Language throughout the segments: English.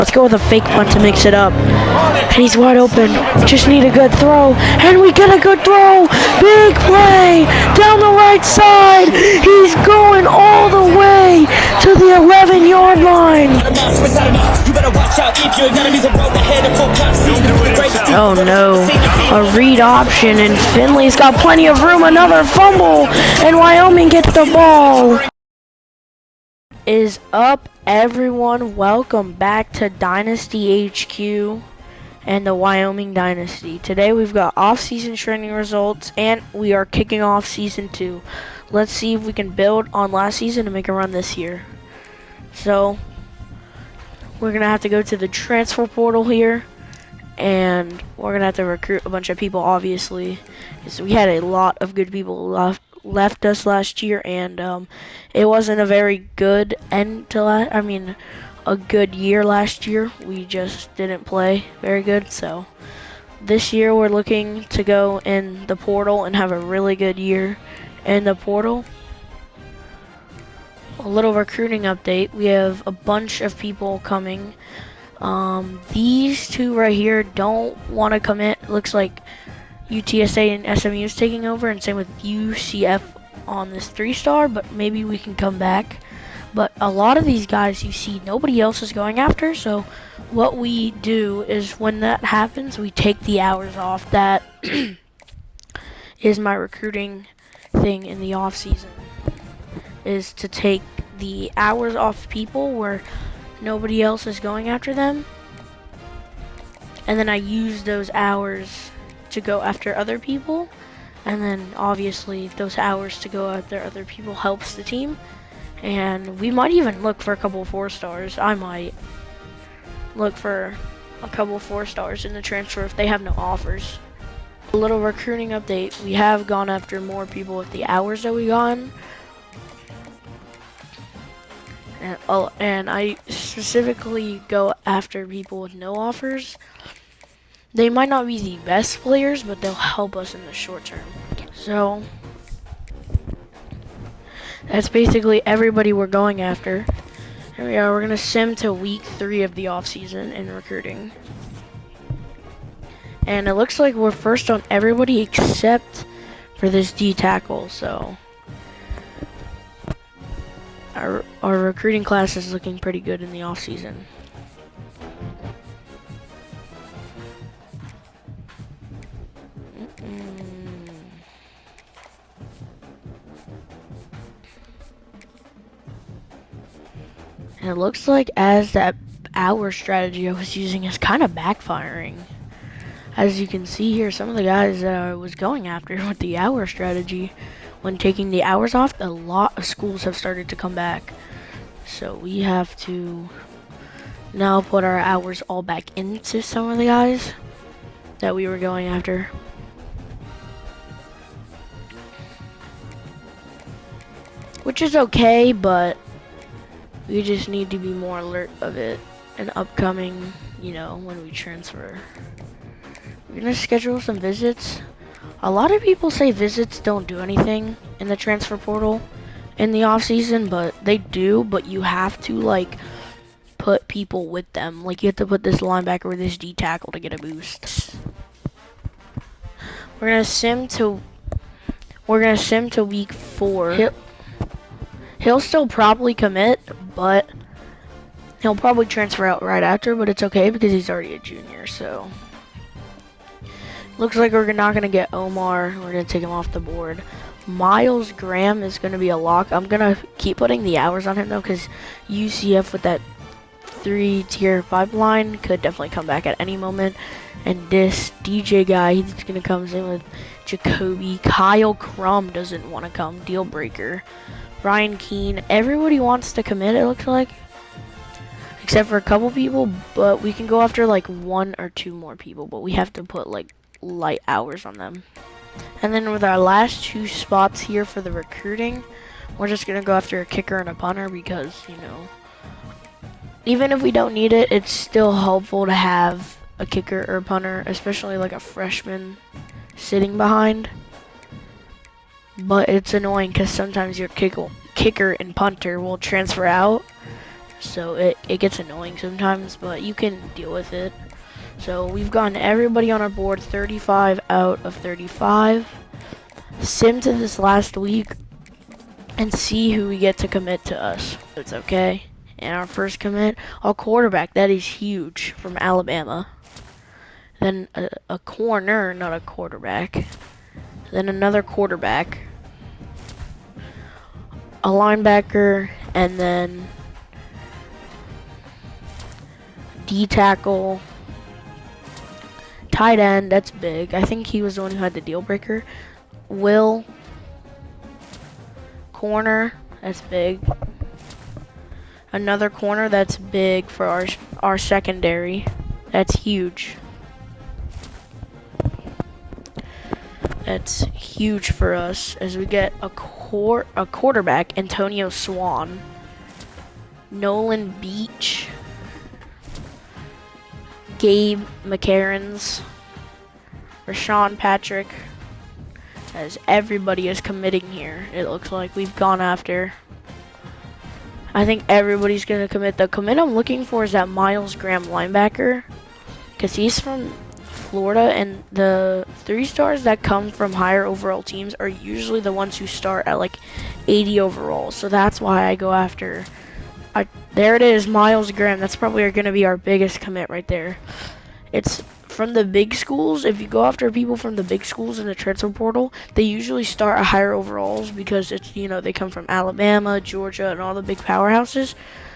Let's go with a fake punt to mix it up. And he's wide open. Just need a good throw. And we get a good throw. Big play down the right side. He's going all the way to the 11-yard line. Oh no. A read option, and Finley's got plenty of room. Another fumble. And Wyoming gets the ball. Is up, everyone. Welcome back to Dynasty HQ and the Wyoming Dynasty. Today we've got off-season training results and we are kicking off season 2. Let's see if we can build on last season and make a run this year. So we're gonna have to go to the transfer portal here, and we're gonna have to recruit a bunch of people, obviously, because we had a lot of good people left us last year, and it wasn't a very good end to a good year last year. We just didn't play very good. So this year we're looking to go in the portal and have a really good year in the portal. A little recruiting update. We have a bunch of people coming. These two right here don't want to commit. Looks like UTSA and SMU is taking over, and same with UCF on this 3-star, but maybe we can come back. But a lot of these guys you see nobody else is going after, so what we do is when that happens, we take the hours off. That is my recruiting thing in the off season, is to take the hours off people where nobody else is going after them, and then I use those hours to go after other people, and then obviously those hours to go after other people helps the team. And we might even look for a couple 4-stars. I might look for a couple 4-stars in the transfer if they have no offers. A little recruiting update. We have gone after more people with the hours that we got, and I specifically go after people with no offers. They might not be the best players, but they'll help us in the short term. So that's basically everybody we're going after. Here we are. We're gonna sim to week 3 of the off season in recruiting, and it looks like we're first on everybody except for this D tackle. So our recruiting class is looking pretty good in the off season. And it looks like as that hour strategy I was using is kind of backfiring. As you can see here, some of the guys that I was going after with the hour strategy, when taking the hours off, a lot of schools have started to come back. So we have to now put our hours all back into some of the guys that we were going after. Which is okay, but we just need to be more alert of it and upcoming, when we transfer. We're gonna schedule some visits. A lot of people say visits don't do anything in the transfer portal in the off season, but they do. But you have to put people with them. Like you have to put this linebacker or this D tackle to get a boost. We're gonna sim to week 4. He'll still probably commit, but he'll probably transfer out right after, but it's okay because he's already a junior. So looks like we're not going to get Omar. We're going to take him off the board. Miles Graham is going to be a lock. I'm going to keep putting the hours on him, though, because UCF with that 3-tier pipeline could definitely come back at any moment. And this DJ guy, he's going to come in with Jacoby. Kyle Crum doesn't want to come. Deal breaker. Brian Keene. Everybody wants to commit, it looks like, except for a couple people, but we can go after 1 or 2 more people, but we have to put light hours on them. And then with our last 2 spots here for the recruiting, we're just gonna go after a kicker and a punter because even if we don't need it, it's still helpful to have a kicker or a punter, especially a freshman sitting behind. But it's annoying because sometimes your kicker and punter will transfer out, so it gets annoying sometimes, but you can deal with it. So we've gotten everybody on our board 35 out of 35. Sim to this last week and see who we get to commit to us. It's okay. And our first commit, a quarterback, that is huge, from Alabama. Then a corner, not a quarterback. Then another quarterback. A linebacker, and then D tackle. Tight end, that's big. I think he was the one who had the deal breaker. Will. Corner, that's big. Another corner, that's big for our secondary. That's huge. That's huge for us as we get a quarterback, Antonio Swan, Nolan Beach, Gabe McCarrans, Rashawn Patrick, as everybody is committing here. It looks like we've gone after. I think everybody's going to commit. The commit I'm looking for is that Miles Graham linebacker, because he's from Florida, and the 3 stars that come from higher overall teams are usually the ones who start at like 80 overall. So that's why I go after. There it is, Miles Graham. That's probably going to be our biggest commit right there. It's from the big schools. If you go after people from the big schools in the transfer portal, they usually start at higher overalls because it's, you know, they come from Alabama, Georgia, and all the big powerhouses.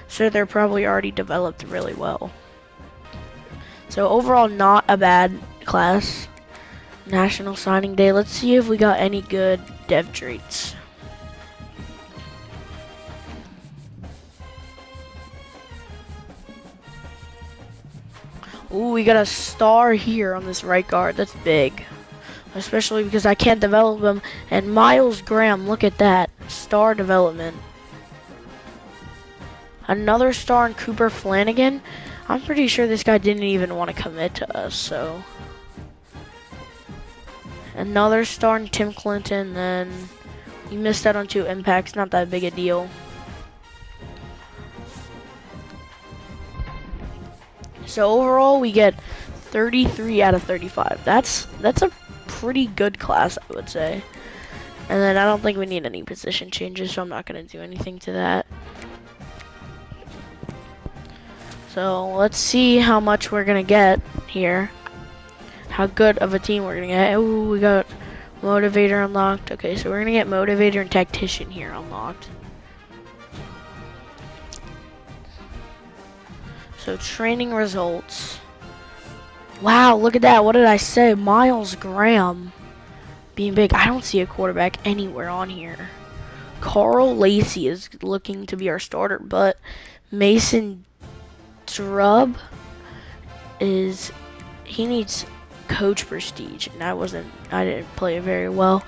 So they're probably already developed really well. So overall, not a bad class. National Signing Day. Let's see if we got any good dev traits. Ooh, we got a star here on this right guard. That's big. Especially because I can't develop him. And Miles Graham, look at that. Star development. Another star in Cooper Flanagan. I'm pretty sure this guy didn't even want to commit to us, so. Another star in Tim Clinton, then he missed out on 2 impacts, not that big a deal. So overall, we get 33 out of 35. That's a pretty good class, I would say. And then I don't think we need any position changes, so I'm not going to do anything to that. So let's see how much we're going to get here. How good of a team we're going to get. Ooh, we got Motivator unlocked. Okay, so we're going to get Motivator and Tactician here unlocked. So training results. Wow, look at that. What did I say? Miles Graham being big. I don't see a quarterback anywhere on here. Carl Lacey is looking to be our starter, but Mason Drub he needs coach prestige, and I didn't play it very well.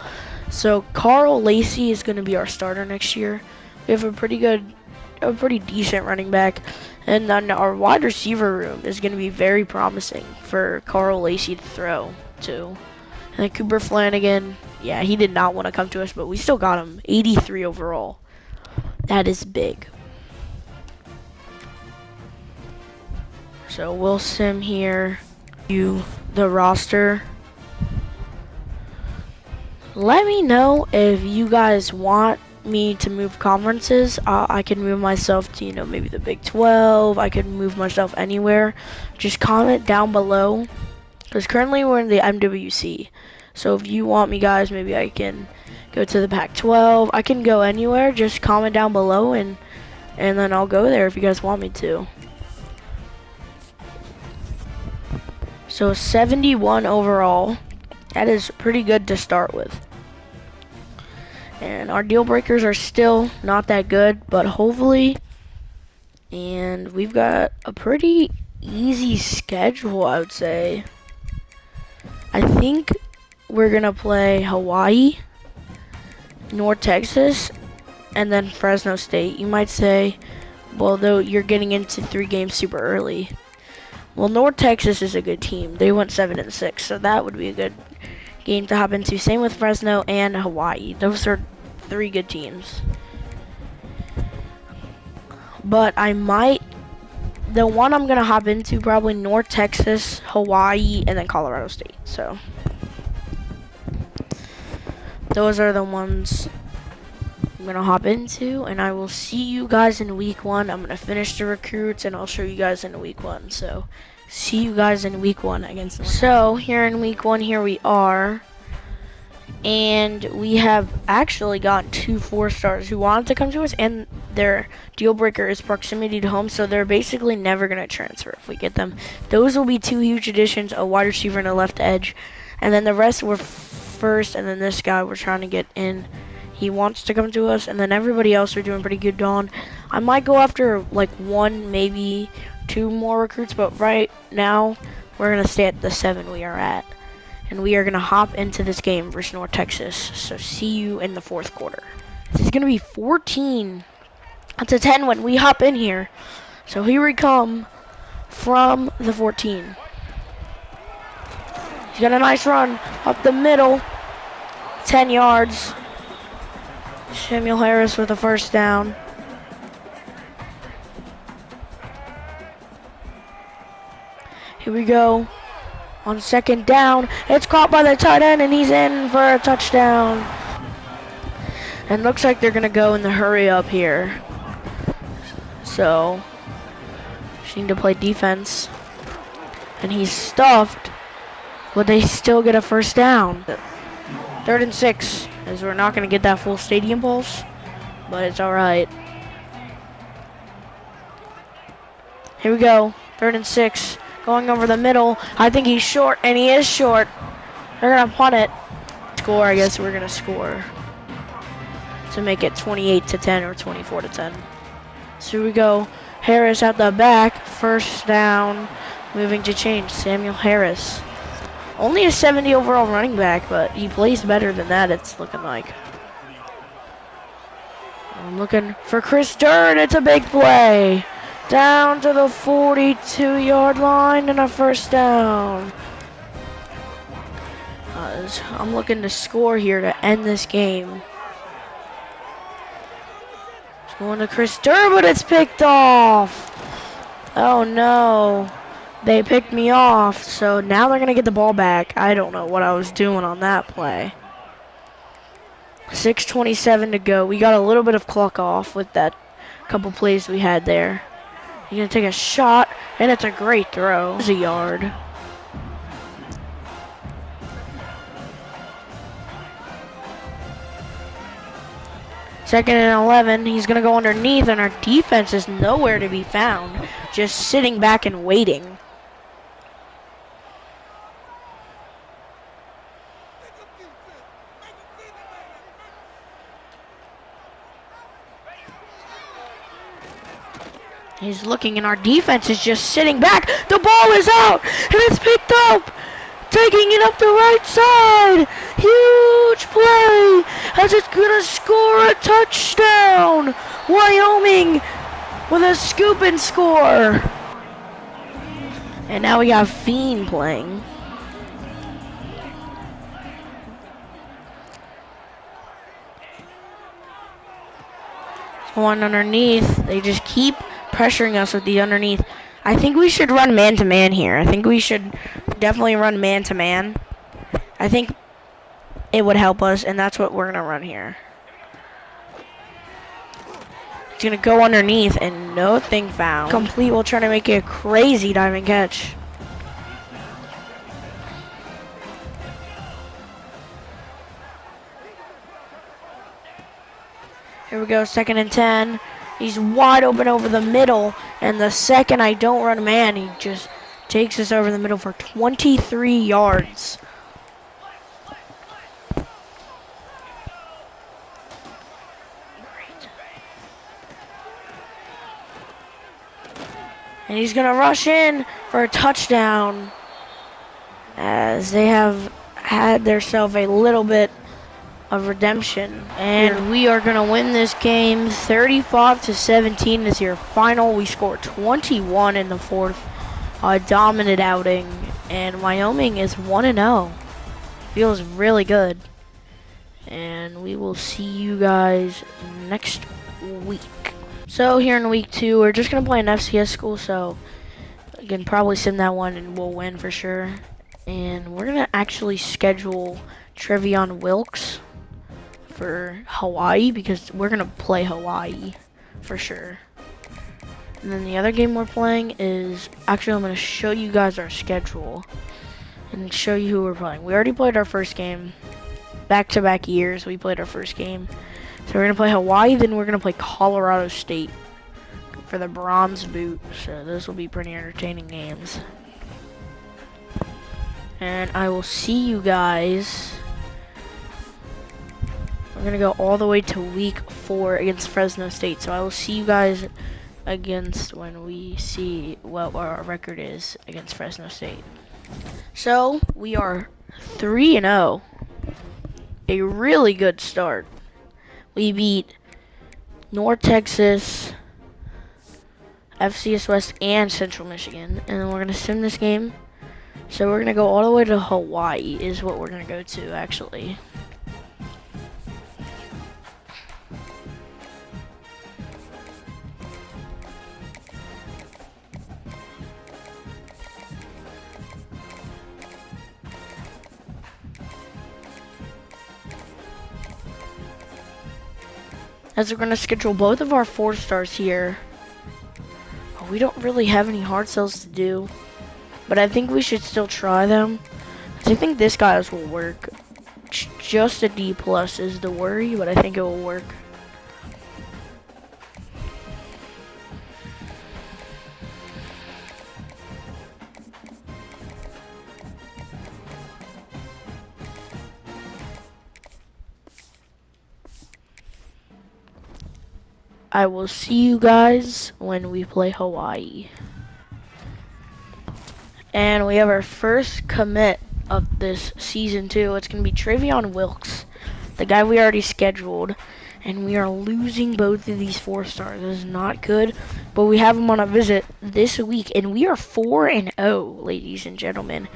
So Carl Lacey is going to be our starter next year. We have a pretty decent running back, and then our wide receiver room is going to be very promising for Carl Lacey to throw to. And then Cooper Flanagan, yeah, he did not want to come to us, but we still got him 83 overall. That is big. So we'll sim here, view the roster. Let me know if you guys want me to move conferences. I can move myself to, you know, maybe the Big 12. I can move myself anywhere. Just comment down below, because currently we're in the MWC. So if you want me, guys, maybe I can go to the Pac-12. I can go anywhere. Just comment down below, and then I'll go there if you guys want me to. So 71 overall. That is pretty good to start with. And our deal breakers are still not that good, but hopefully. And we've got a pretty easy schedule, I would say. I think we're going to play Hawaii, North Texas, and then Fresno State. You might say, well, though you're getting into 3 games super early. Well, North Texas is a good team. They went 7-6, so that would be a good game to hop into. Same with Fresno and Hawaii. Those are 3 good teams. but I might. The one I'm gonna hop into probably North Texas, Hawaii, and then Colorado State. So those are the ones I'm gonna hop into, and I will see you guys in week 1. I'm gonna finish the recruits, and I'll show you guys in week 1. So see you guys in week 1 against. So here in week 1, here we are. And we have actually gotten 2 4-stars who wanted to come to us, and their deal breaker is proximity to home, so they're basically never going to transfer if we get them. Those will be 2 huge additions, a wide receiver and a left edge, and then the rest were first, and then this guy we're trying to get in. He wants to come to us, and then everybody else are doing pretty good on. I might go after like 1, maybe 2 more recruits, but right now we're going to stay at the 7 we are at. And we are going to hop into this game versus North Texas. So see you in the 4th quarter. This is going to be 14 to 10 when we hop in here. So here we come from the 14. He's got a nice run up the middle. 10 yards. Samuel Harris with a first down. Here we go. On 2nd down, it's caught by the tight end, and he's in for a touchdown. And looks like they're gonna go in the hurry up here. So, just need to play defense. And he's stuffed, but they still get a first down. 3rd and 6, as we're not gonna get that full stadium pulse, but it's all right. Here we go, 3rd and 6. Going over the middle. I think he's short, and he is short. They're going to punt it. Score, I guess we're going to score to make it 28 to 10 or 24 to 10. So here we go. Harris out the back. First down. Moving to change. Samuel Harris. Only a 70 overall running back, but he plays better than that, it's looking like. I'm looking for Chris Dern. It's a big play. Down to the 42-yard line and a first down. I'm looking to score here to end this game. It's going to Chris Durr, but it's picked off. Oh no. They picked me off, so now they're going to get the ball back. I don't know what I was doing on that play. 6:27 to go. We got a little bit of clock off with that couple plays we had there. He's going to take a shot, and it's a great throw. It's a yard. Second and 11. He's going to go underneath, and our defense is nowhere to be found. Just sitting back and waiting. He's looking, and our defense is just sitting back. The ball is out, and it's picked up. Taking it up the right side. Huge play, as it's going to score a touchdown. Wyoming with a scoop and score. And now we got Fiend playing. One underneath. They just keep pressuring us with the underneath. I think we should run man-to-man here. I think we should definitely run man-to-man. I think it would help us, and that's what we're going to run here. He's going to go underneath, and nothing found. Complete while trying to make it a crazy diving catch. Here we go, 2nd and 10. He's wide open over the middle, and the second I don't run man, he just takes us over the middle for 23 yards. And he's going to rush in for a touchdown, as they have had themselves a little bit of redemption, and we are gonna win this game 35-17 is your final. We scored 21 in the 4th, a dominant outing, and Wyoming is 1-0. Feels really good, and we will see you guys next week. So here in week 2, we're just gonna play an FCS school. So again, probably sim that one, and we'll win for sure. And we're gonna actually schedule Trevion Wilkes for Hawaii because we're gonna play Hawaii for sure. And then the other game we're playing is actually I'm gonna show you guys our schedule and show you who we're playing. We already played our first game. Back-to-back years, we played our first game. So we're gonna play Hawaii, then we're gonna play Colorado State for the bronze boot. So those will be pretty entertaining games. And I will see you guys. We're gonna go all the way to week 4 against Fresno State. So I will see you guys against when we see what our record is against Fresno State. So we are 3-0. A really good start. We beat North Texas, FCS West, and Central Michigan. And then we're going to sim this game. So we're going to go all the way to Hawaii is what we're going to go to, actually. As we're going to schedule both of our 4-stars here. Oh, we don't really have any hard sells to do. But I think we should still try them. I think this guy's will work. Just a D+ is the worry, but I think it will work. I will see you guys when we play Hawaii. And we have our first commit of this season 2. It's going to be Trevion Wilkes, the guy we already scheduled. And we are losing both of these 4-stars. This is not good. But we have him on a visit this week. And we are 4-0, ladies and gentlemen.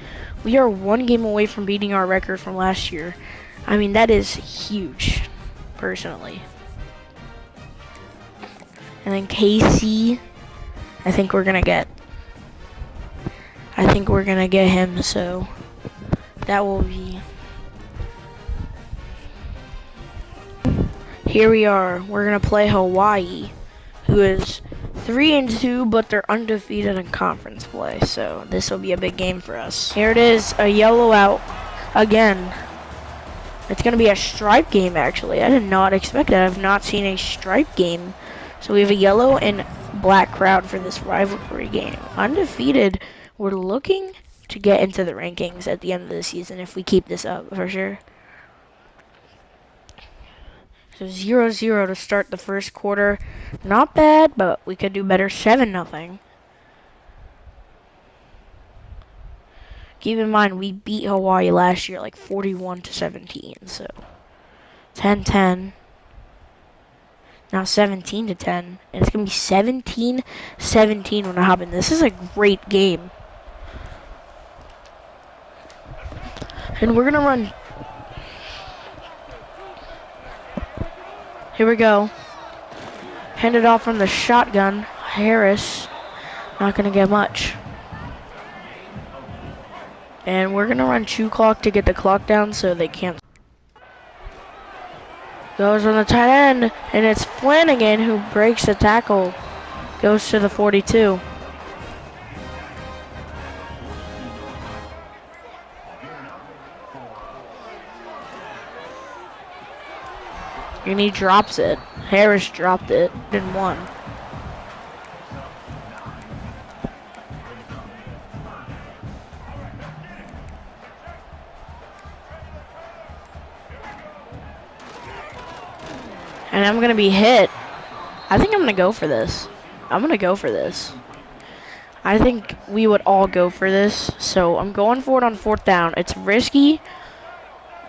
We are 1 game away from beating our record from last year. I mean, that is huge, personally. And then KC, I think we're gonna get him, so that will be. Here we are. We're gonna play Hawaii, who is 3-2, but they're undefeated in conference play. So this will be a big game for us. Here it is, a yellow out again. It's gonna be a stripe game, actually. I did not expect that. I've not seen a stripe game. So we have a yellow and black crowd for this rivalry game. Undefeated, we're looking to get into the rankings at the end of the season if we keep this up, for sure. So 0-0 to start the first quarter. Not bad, but we could do better. 7-0. Keep in mind, we beat Hawaii last year like 41-17, so 10-10. Now 17-10, and it's gonna be 17-17 when I hop in. This is a great game, and we're gonna run. Here we go. Hand it off from the shotgun. Harris, not gonna get much. And we're gonna run chew clock to get the clock down so they can't. Goes on the tight end, and it's Flanagan who breaks the tackle. Goes to the 42. And he drops it. Harris dropped it and won. And I'm gonna be hit. I think I'm gonna go for this. I think we would all go for this. So I'm going for it on 4th down. It's risky,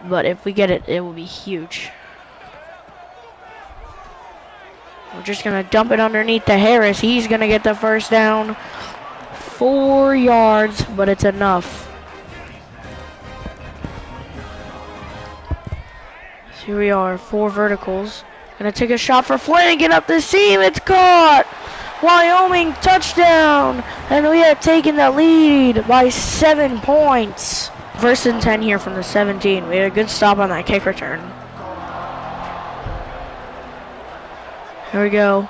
but if we get it, it will be huge. We're just gonna dump it underneath to Harris. He's gonna get the first down. 4 yards, but it's enough. So here we are, 4 verticals. Gonna take a shot for Flanagan up the seam. It's caught. Wyoming touchdown. And we have taken the lead by 7 points. First and 10 here from the 17. We had a good stop on that kick return. Here we go.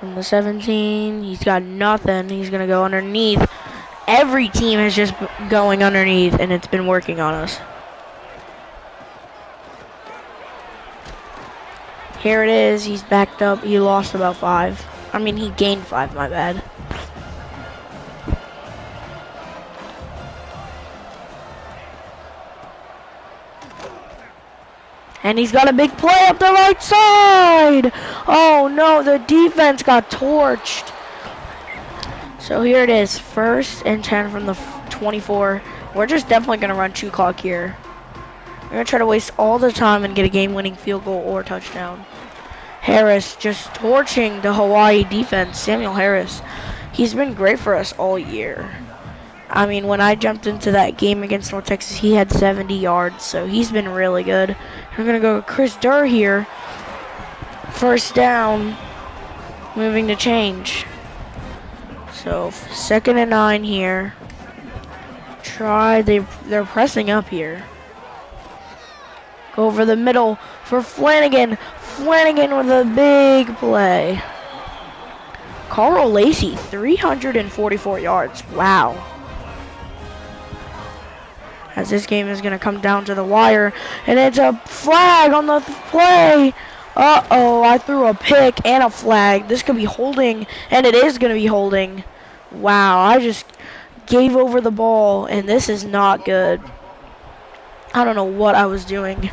From the 17, he's got nothing. He's going to go underneath. Every team is just going underneath, and it's been working on us. Here it is. He's backed up. He lost about 5. I mean, he gained 5, my bad. And he's got a big play up the right side. Oh no, the defense got torched. So here it is, first and 10 from the 24. We're just definitely gonna run 2 clock here. We're gonna try to waste all the time and get a game-winning field goal or touchdown. Harris just torching the Hawaii defense. Samuel Harris, he's been great for us all year. I mean, when I jumped into that game against North Texas, he had 70 yards, so he's been really good. We're going to go with Chris Durr here. First down, moving to change. So, 2nd and 9 here. They're pressing up here. Go over the middle for Flanagan. Flanagan with a big play. Carl Lacey, 344 yards. Wow. As this game is going to come down to the wire. And it's a flag on the play. Uh-oh, I threw a pick and a flag. This could be holding, and it is going to be holding. Wow, I just gave over the ball, and this is not good. I don't know what I was doing.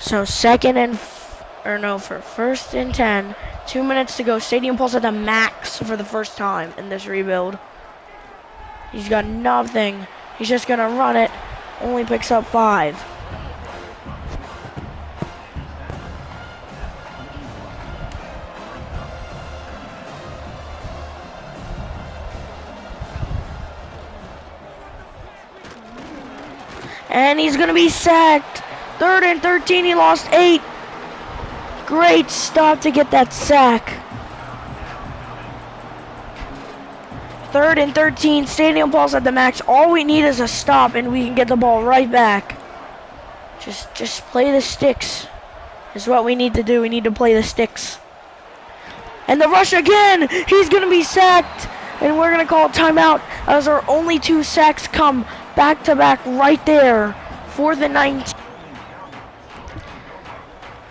So for 1st and 10. 2 minutes to go. Stadium Pulse at the max for the first time in this rebuild. He's got nothing. He's just going to run it. Only picks up 5. And he's going to be sacked. 3rd and 13. He lost 8. Great stop to get that sack. 3rd and 13, Stadium Pulse at the max. All we need is a stop, and we can get the ball right back. Just play the sticks is what we need to do. We need to play the sticks. And the rush again. He's going to be sacked, and we're going to call a timeout as our only 2 sacks come back to back right there. 4th and 19.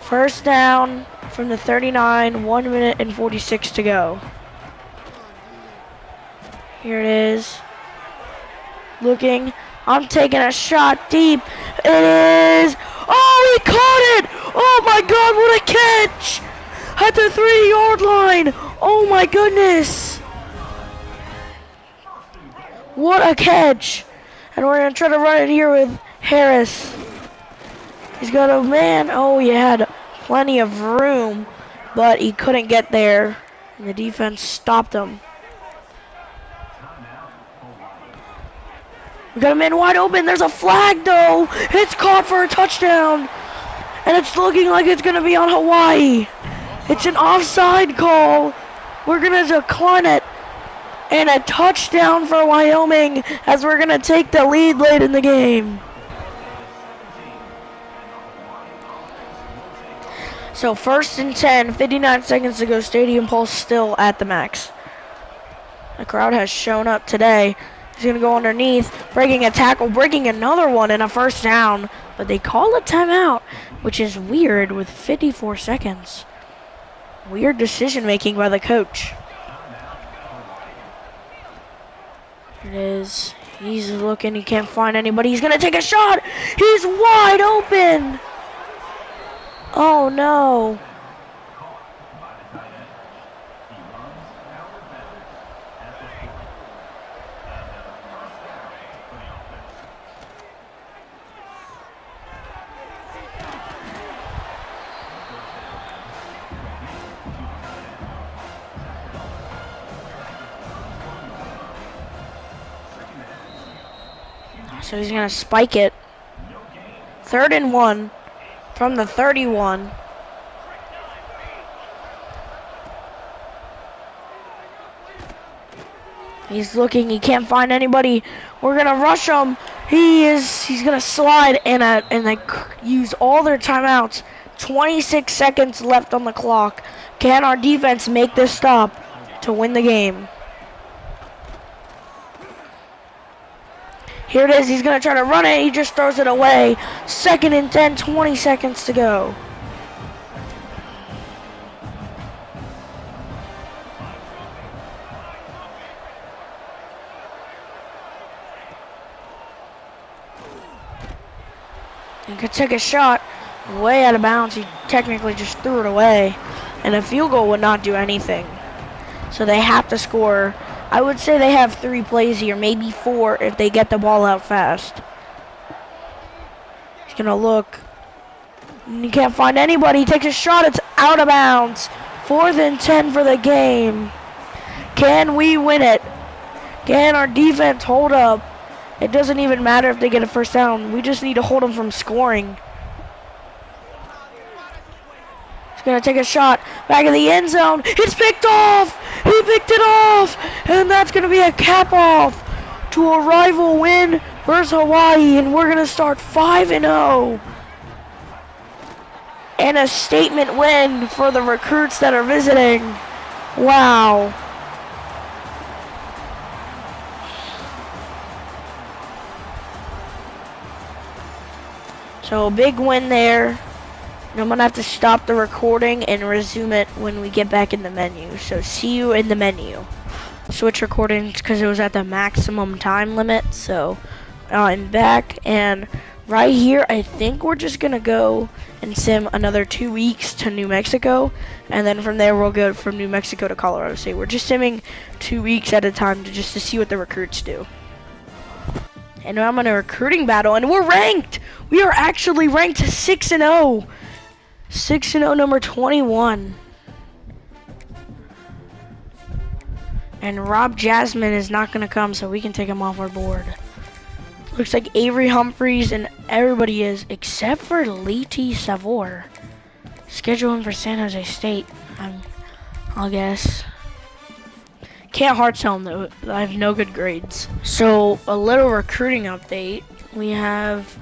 First down from the 39, 1 minute and 46 to go. Here it is. Looking. I'm taking a shot deep. It is. Oh, he caught it. Oh, my God, what a catch. At the 3-yard line. Oh, my goodness. What a catch. And we're going to try to run it here with Harris. He's got a man. Oh, he had plenty of room, but he couldn't get there. And the defense stopped him. We got a man wide open. There's a flag, though. It's caught for a touchdown. And it's looking like it's going to be on Hawaii. It's an offside call. We're going to decline it. And a touchdown for Wyoming as we're going to take the lead late in the game. So 1st and 10, 59 seconds to go. Stadium Pulse still at the max. The crowd has shown up today. He's going to go underneath, breaking a tackle, breaking another one, and a first down. But they call a timeout, which is weird with 54 seconds. Weird decision making by the coach. Here it is. He's looking. He can't find anybody. He's going to take a shot. He's wide open. Oh, no. So he's going to spike it. 3rd and 1 from the 31. He's looking, he can't find anybody. We're gonna rush him. He's gonna slide and they use all their timeouts. 26 seconds left on the clock. Can our defense make this stop to win the game? Here it is, he's gonna try to run it, he just throws it away. 2nd and 10, 20 seconds to go. He could take a shot way out of bounds. He technically just threw it away. And a field goal would not do anything. So they have to score. I would say they have 3 plays here, maybe 4 if they get the ball out fast. He's gonna look. He can't find anybody. He takes a shot. It's out of bounds. 4th and 10 for the game. Can we win it? Can our defense hold up? It doesn't even matter if they get a first down. We just need to hold them from scoring. He's going to take a shot. Back in the end zone. It's picked off. He picked it off. And that's going to be a cap off to a rival win versus Hawaii. And we're going to start 5-0. And a statement win for the recruits that are visiting. Wow. So a big win there. And I'm going to have to stop the recording and resume it when we get back in the menu. So see you in the menu. Switch recordings because it was at the maximum time limit. So I'm back, and right here I think we're just going to go and sim another 2 weeks to New Mexico. And then from there we'll go from New Mexico to Colorado State. We're just simming 2 weeks at a time to see what the recruits do. And now I'm in a recruiting battle, and we're ranked. We are actually ranked 6-0. 6-0, number 21. And Rob Jasmine is not going to come, so we can take him off our board. Looks like Avery Humphreys and everybody is, except for Leti Savor. Schedule him for San Jose State, I'll guess. Can't hard sell him though. I have no good grades. So a little recruiting update. We have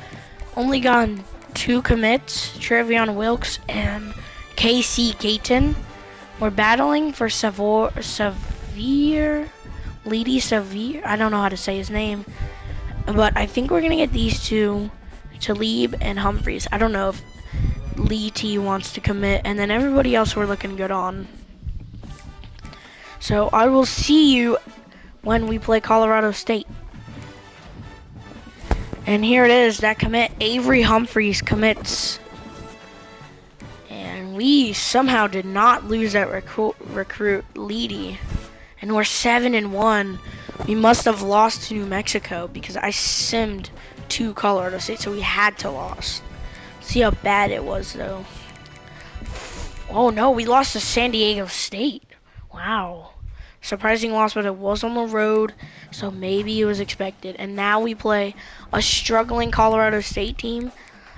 only gotten 2 commits, Trevion Wilkes and KC Caton. We're battling for Leti Severe. I don't know how to say his name, but I think we're gonna get these 2, Talib and Humphreys. I don't know if Leti wants to commit, and then everybody else we're looking good on. So I will see you when we play Colorado State. And here it is, that commit, Avery Humphreys commits. And we somehow did not lose that recruit Leti. And we're 7-1. We must have lost to New Mexico because I simmed to Colorado State, so we had to lose. See how bad it was though. Oh no, we lost to San Diego State. Wow. Surprising loss, but it was on the road, so maybe it was expected. And now we play a struggling Colorado State team.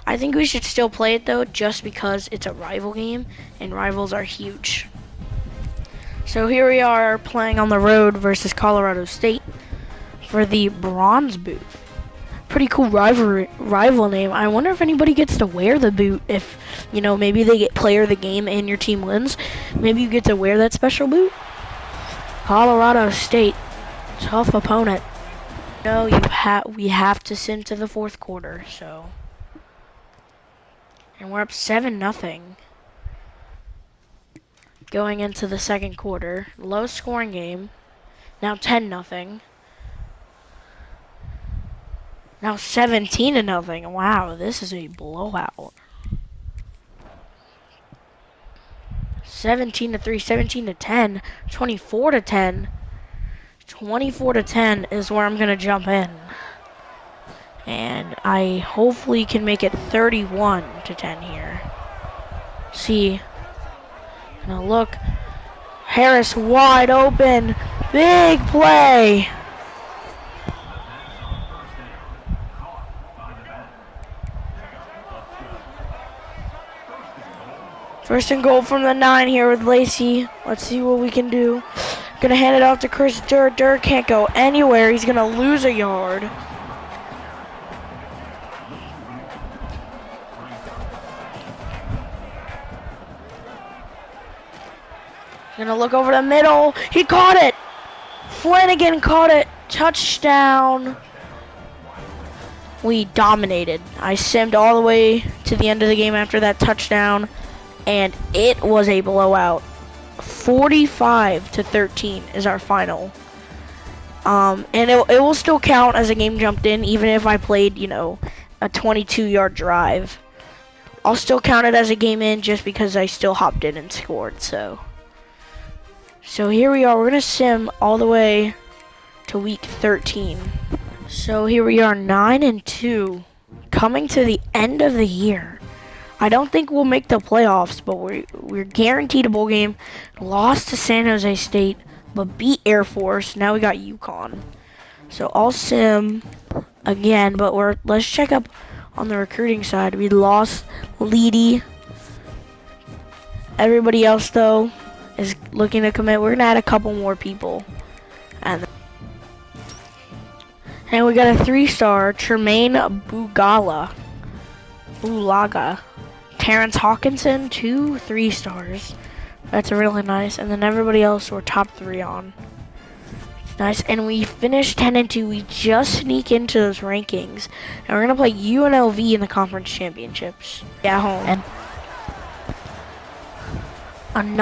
I think we should still play it, though, just because it's a rival game, and rivals are huge. So here we are playing on the road versus Colorado State for the Bronze Boot. Pretty cool rival name. I wonder if anybody gets to wear the boot. If, you know, maybe they get player of the game and your team wins. Maybe you get to wear that special boot. Colorado State, tough opponent. No, we have to sim to the 4th quarter, so. And we're up 7-0. Going into the 2nd quarter, low scoring game. Now 10-0. Now 17-0. Wow, this is a blowout. 17-3, 17-10, 24-10. 24-10 is where I'm gonna jump in. And I hopefully can make it 31-10 here. See. Now look. Harris wide open. Big play. First and goal from the 9 here with Lacey. Let's see what we can do. Gonna hand it off to Chris Durr. Durr can't go anywhere. He's gonna lose a yard. Gonna look over the middle. He caught it. Flanagan caught it. Touchdown. We dominated. I simmed all the way to the end of the game after that touchdown, and it was a blowout. 45-13 is our final. And it will still count as a game jumped in, even if I played, you know, a 22-yard drive. I'll still count it as a game in just because I still hopped in and scored. So here we are. We're gonna sim all the way to week 13. So here we are, 9-2, coming to the end of the year. I don't think we'll make the playoffs, but we're guaranteed a bowl game. Lost to San Jose State, but beat Air Force. Now we got UConn. So I'll sim again, but let's check up on the recruiting side. We lost Leedy. Everybody else though is looking to commit. We're gonna add a couple more people, and we got a 3-star, Tremaine Bulaga. Terrence Hawkinson, 2 3-stars. That's really nice. And then everybody else we're top 3 on. It's nice. And we finished 10-2. We just sneak into those rankings. And we're gonna play UNLV in the conference championships. At home. And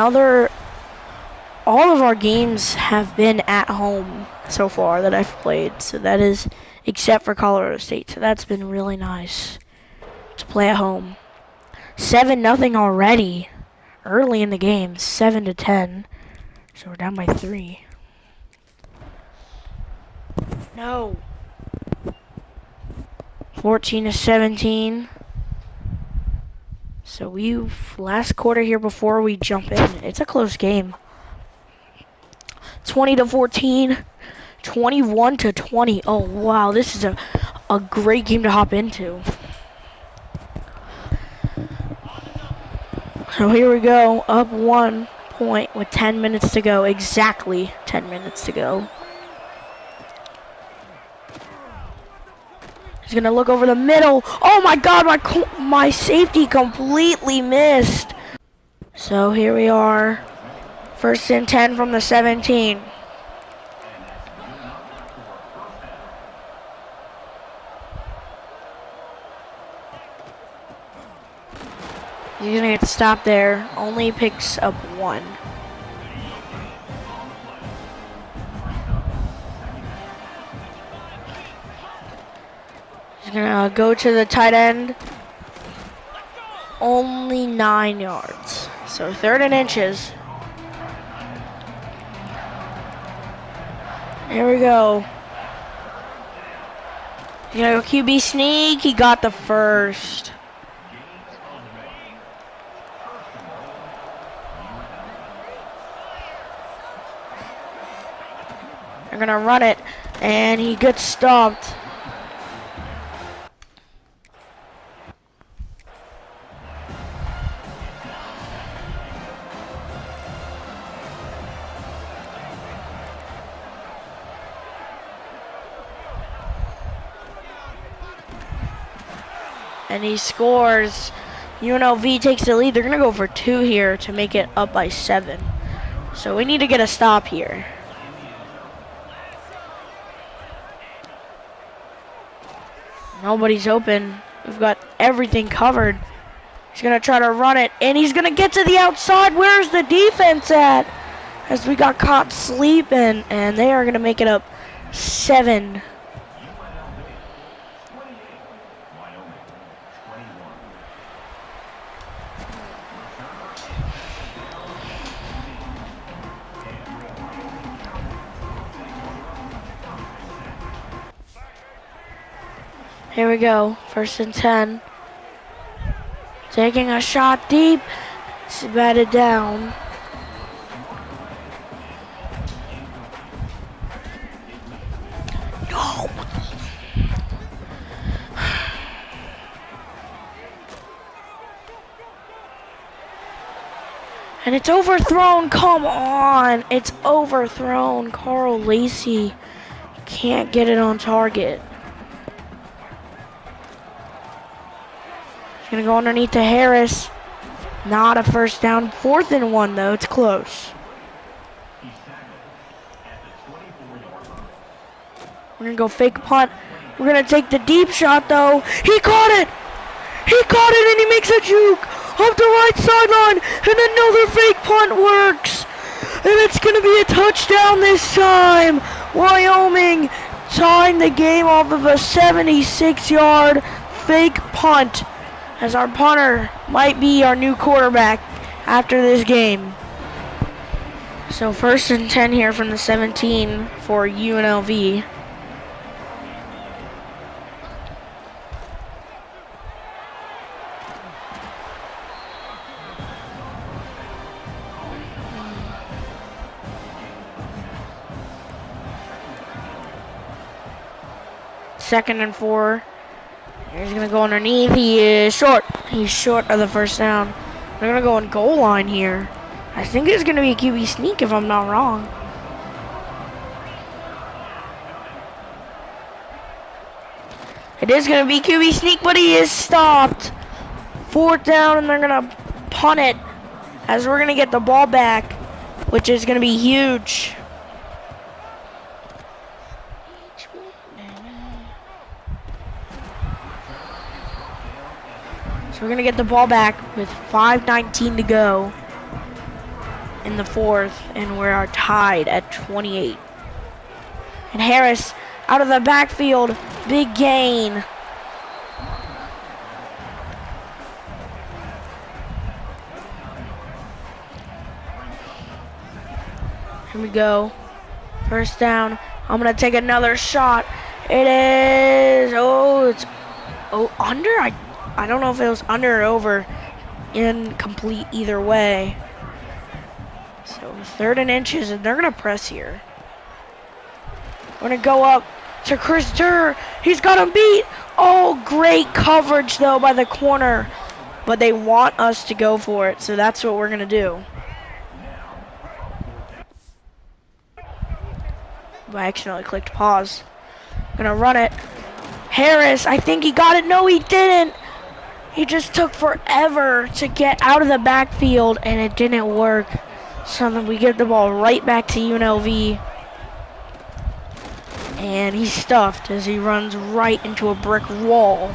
all of our games have been at home so far that I've played. So that is, except for Colorado State. So that's been really nice to play at home. 7-0 already. Early in the game, 7-10. So we're down by 3. No. 14-17. So last quarter here before we jump in. It's a close game. 20-14. 21-20. Oh wow, this is a great game to hop into. So here we go, up 1 point with 10 minutes to go. Exactly 10 minutes to go. He's gonna look over the middle. Oh my God, my safety completely missed. So here we are, 1st and 10 from the 17. He's gonna get to stop there. Only picks up 1. He's gonna go to the tight end. Only 9 yards. So 3rd and inches. Here we go. He's gonna go QB sneak. He got the first. They're gonna run it, and he gets stopped. And he scores. UNLV takes the lead. They're gonna go for 2 here to make it up by 7. So we need to get a stop here. Nobody's open. We've got everything covered. He's gonna try to run it, and he's gonna get to the outside. Where's the defense at? As we got caught sleeping, and they are gonna make it up 7. Here we go, 1st and 10. Taking a shot deep. It's batted down. No. And it's overthrown. Come on. It's overthrown. Carl Lacey can't get it on target. He's going to go underneath to Harris. Not a first down. 4th and 1, though. It's close. We're going to go fake punt. We're going to take the deep shot, though. He caught it. He caught it, and he makes a juke off the right sideline. And another fake punt works. And it's going to be a touchdown this time. Wyoming tying the game off of a 76-yard fake punt, as our punter might be our new quarterback after this game. So 1st and 10 here from the 17 for UNLV. Second and 4. He's going to go underneath. He is short. He's short of the first down. They're going to go on goal line here. I think it's going to be a QB sneak if I'm not wrong. It is going to be QB sneak, but he is stopped. 4th down, and they're going to punt it as we're going to get the ball back, which is going to be huge. We're going to get the ball back with 5:19 to go in the 4th, and we are tied at 28. And Harris out of the backfield, big gain. Here we go. First down. I'm going to take another shot. It is, it's under. I don't know if it was under or over. Incomplete either way. So 3rd and inches, and they're going to press here. We're going to go up to Chris Durr. He's got him beat. Oh, great coverage, though, by the corner. But they want us to go for it, so that's what we're going to do. I accidentally clicked pause. I'm going to run it. Harris, I think he got it. No, he didn't. He just took forever to get out of the backfield, and it didn't work. So then we get the ball right back to UNLV. And he's stuffed as he runs right into a brick wall.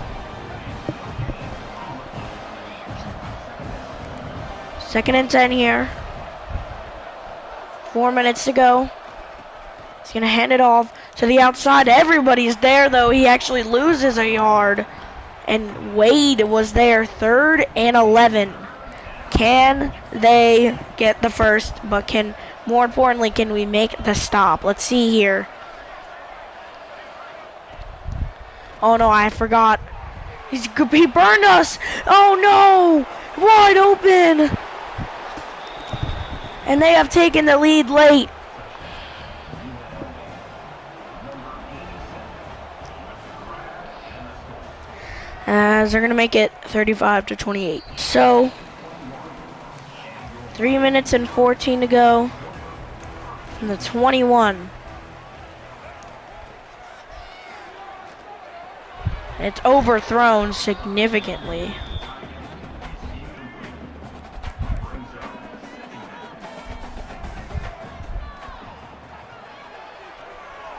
2nd and 10 here. 4 minutes to go. He's going to hand it off to the outside. Everybody's there, though. He actually loses a yard. And Wade was there. 3rd and 11. Can they get the first? But more importantly, can we make the stop? Let's see here. Oh no, I forgot. He burned us. Oh no, wide open. And they have taken the lead late. As they're going to make it 35-28. So, 3 minutes and 14 to go from the 21. It's overthrown significantly.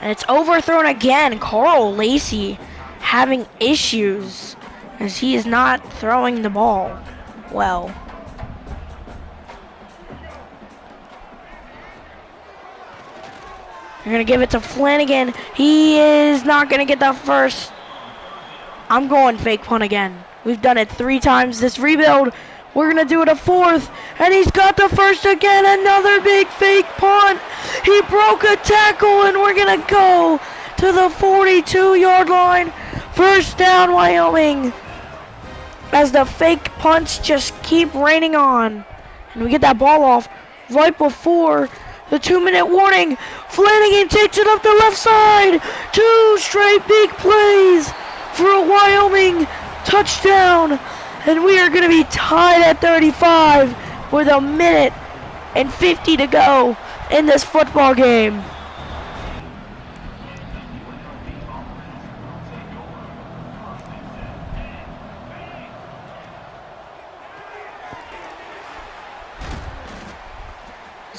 And it's overthrown again. Carl Lacey having issues as he is not throwing the ball well. They're going to give it to Flanagan. He is not going to get the first. I'm going fake punt again. We've done it 3 times this rebuild. We're going to do it a 4th. And he's got the first again. Another big fake punt. He broke a tackle, and we're going to go to the 42-yard line. First down, Wyoming. As the fake punts just keep raining on. And we get that ball off right before the 2-minute warning. Flanagan takes it up the left side. 2 straight big plays for a Wyoming touchdown. And we are going to be tied at 35 with 1 minute and 50 to go in this football game.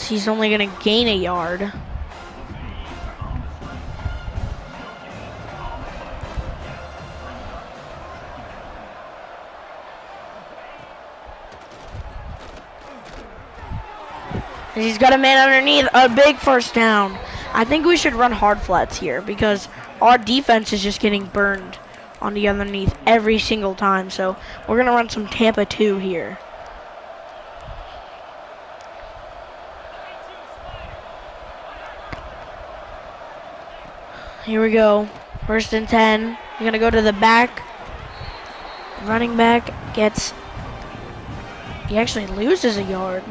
He's only going to gain a yard. He's got a man underneath, a big first down. I think we should run hard flats here because our defense is just getting burned on the underneath every single time. So we're going to run some Tampa 2 here. Here we go. 1st and 10. We're going to go to the back. Running back gets... He actually loses a yard.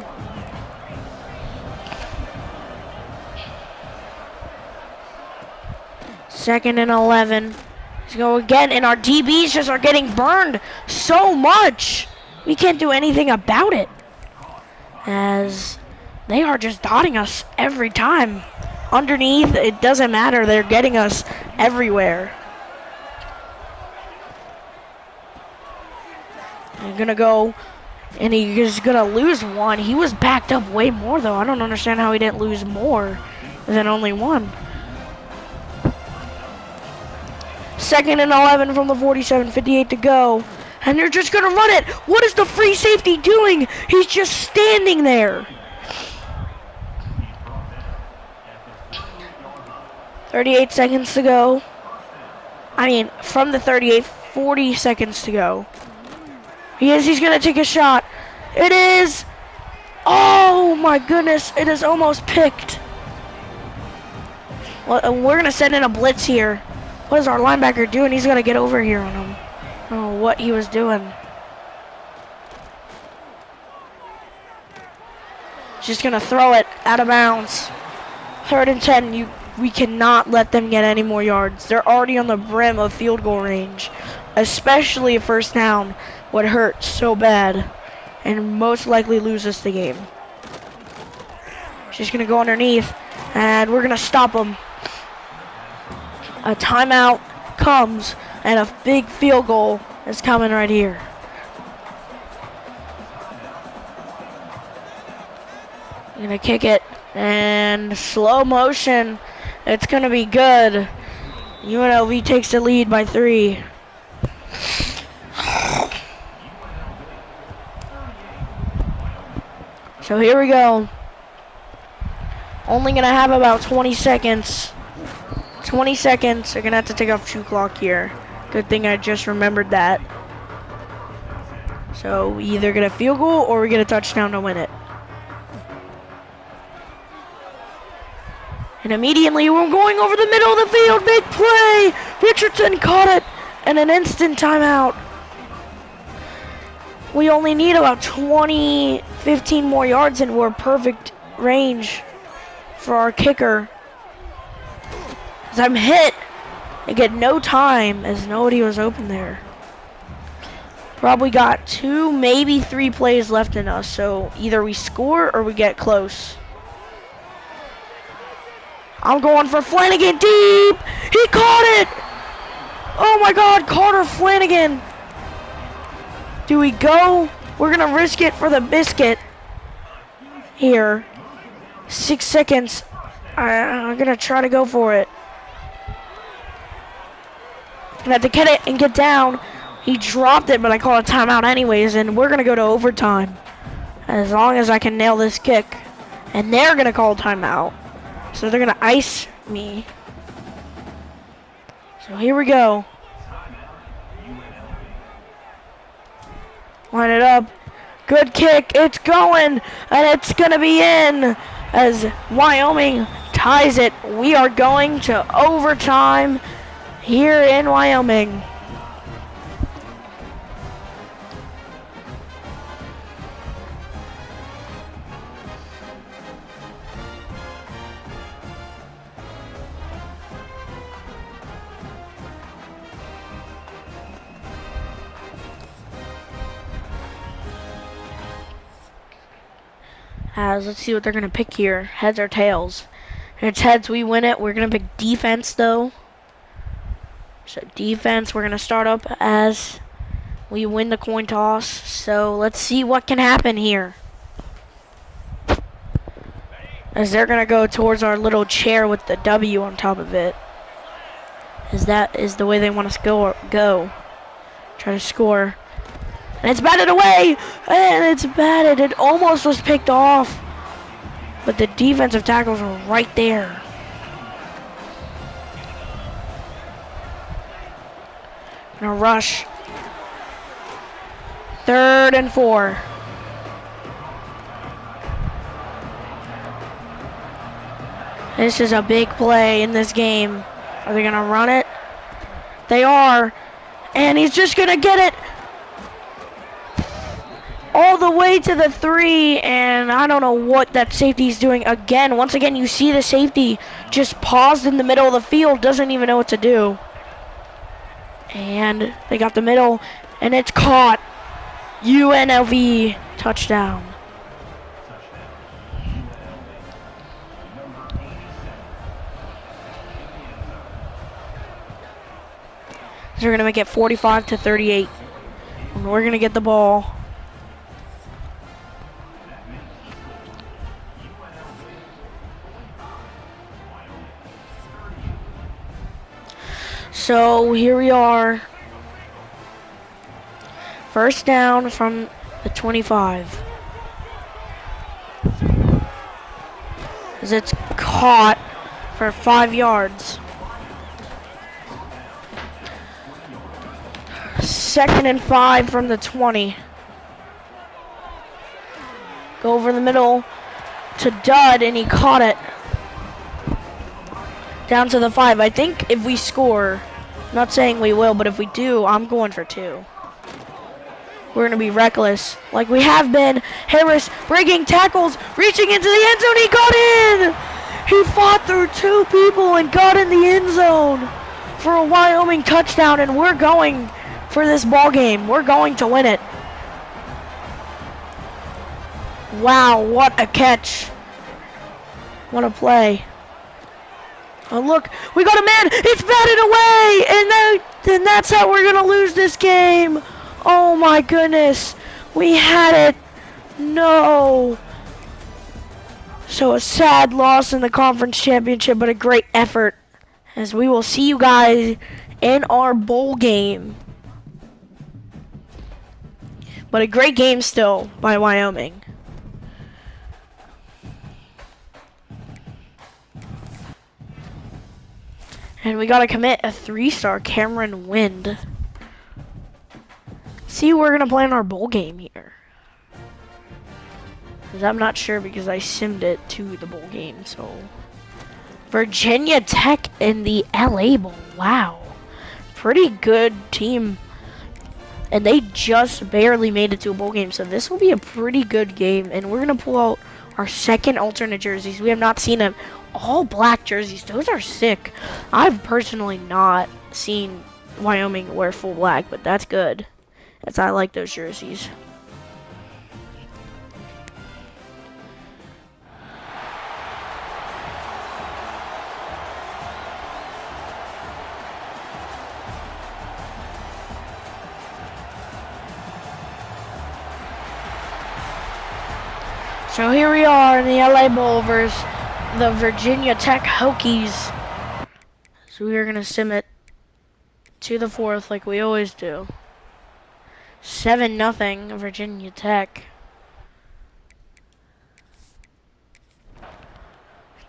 Second and 11. Let's go again, and our DBs just are getting burned so much. We can't do anything about it, as they are just dotting us every time. Underneath, it doesn't matter. They're getting us everywhere. They're gonna go, and he's gonna lose one. He was backed up way more, though. I don't understand how he didn't lose more than only one. 2nd and 11 from the 47, 58 to go. And they're just gonna run it. What is the free safety doing? He's just standing there. 38 seconds to go. I mean, from the 38, 40 seconds to go. He's gonna take a shot. It is. Oh my goodness, it is almost picked. Well, we're gonna send in a blitz here. What is our linebacker doing? He's gonna get over here on him. I don't know what he was doing. Just gonna throw it out of bounds. 3rd and 10. We cannot let them get any more yards. They're already on the brim of field goal range. Especially a first down would hurt so bad and most likely lose us the game. She's gonna go underneath, and we're gonna stop them. A timeout comes, and a big field goal is coming right here. Gonna kick it, and slow motion. It's gonna be good. UNLV takes the lead by 3. So here we go. Only gonna have about 20 seconds. 20 seconds. They're gonna have to take off 2 clock here. Good thing I just remembered that. So we either get a field goal or we get a touchdown to win it. And immediately we're going over the middle of the field. Big play. Richardson caught it. And an instant timeout. We only need about 15 more yards and we're perfect range for our kicker. As I'm hit, I get no time as nobody was open there. Probably got 2, maybe 3 plays left in us. So either we score or we get close. I'm going for Flanagan deep. He caught it. Oh my God, Carter Flanagan. Do we go? We're gonna risk it for the biscuit here. 6 seconds. I'm gonna try to go for it. Gonna have to get it and get down. He dropped it, but I call a timeout anyways, and we're gonna go to overtime. As long as I can nail this kick. And they're gonna call a timeout. So they're gonna ice me. So here we go. Line it up. Good kick. It's going. And it's gonna be in. As Wyoming ties it. We are going to overtime here in Wyoming. As let's see what they're gonna pick here. Heads or tails? And it's heads. We win it. We're gonna pick defense though. So defense. We're gonna start up as we win the coin toss. So let's see what can happen here. As they're gonna go towards our little chair with the W on top of it. As that is the way they want us to go. Try to score. And it's batted away! And it's batted. It almost was picked off. But the defensive tackles were right there. Gonna rush. 3rd and 4. This is a big play in this game. Are they gonna run it? They are. And he's just gonna get it all the way to the 3, and I don't know what that safety's doing again. Once again, you see the safety just paused in the middle of the field, doesn't even know what to do. And they got the middle, and it's caught. UNLV touchdown. So we're gonna make it 45-38. And we're gonna get the ball. So here we are. 1st down from the 25. As it's caught for 5 yards. 2nd and 5 from the 20. Go over the middle to Dud, and he caught it. Down to the 5. I think if we score, not saying we will, but if we do, I'm going for 2. We're going to be reckless, like we have been. Harris breaking tackles, reaching into the end zone. He got in! He fought through 2 people and got in the end zone for a Wyoming touchdown, and we're going for this ball game. We're going to win it. Wow, what a catch. What a play. Oh, look, we got a man. It's batted away, and that's how we're going to lose this game. Oh, my goodness. We had it. No. So a sad loss in the conference championship, but a great effort, as we will see you guys in our bowl game. But a great game still by Wyoming. And we gotta commit a 3-star Cameron Wind. See who we're gonna play in our bowl game here. Because I'm not sure, because I simmed it to the bowl game, so. Virginia Tech in the LA Bowl. Wow. Pretty good team. And they just barely made it to a bowl game, so this will be a pretty good game. And we're gonna pull out our 2nd alternate jerseys. We have not seen them. All black jerseys. Those are sick. I've personally not seen Wyoming wear full black, but that's good, as I like those jerseys. So here we are in the LA Bowl versus the Virginia Tech Hokies. So we are going to sim it to the 4th like we always do. 7-0 Virginia Tech.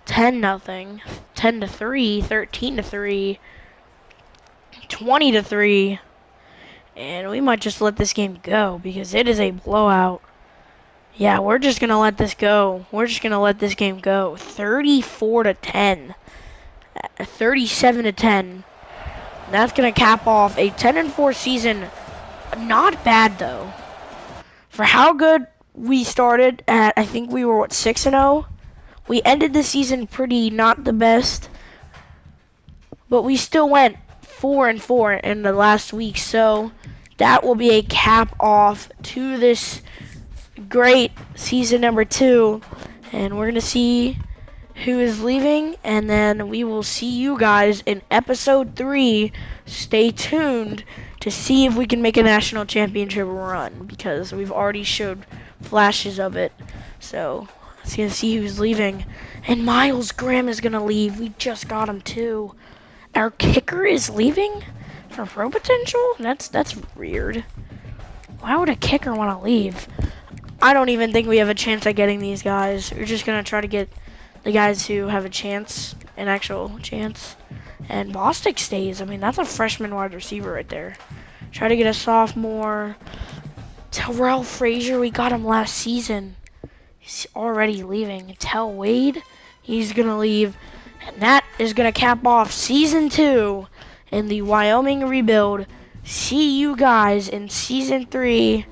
10-0. 10-3. 13-3. 20-3. And we might just let this game go because it is a blowout. Yeah, we're just going to let this go. We're just going to let this game go. 34-10. 37-10. That's going to cap off a 10-4 season. Not bad, though. For how good we started at, I think we were, what, 6-0? We ended the season pretty not the best. But we still went 4-4 in the last week. So that will be a cap off to this great season number 2, and we're gonna see who is leaving, and then we will see you guys in episode 3. Stay tuned to see if we can make a national championship run, because we've already showed flashes of it. So let's gonna see who's leaving. And Miles Graham is gonna leave. We just got him too. Our kicker is leaving for pro potential? That's weird. Why would a kicker want to leave? I don't even think we have a chance at getting these guys. We're just gonna try to get the guys who have a chance, an actual chance. And Bostic stays. I mean, that's a freshman wide receiver right there. Try to get a sophomore. Terrell Frazier, we got him last season. He's already leaving. Tell Wade, he's gonna leave. And that is gonna cap off season 2 in the Wyoming rebuild. See you guys in season 3.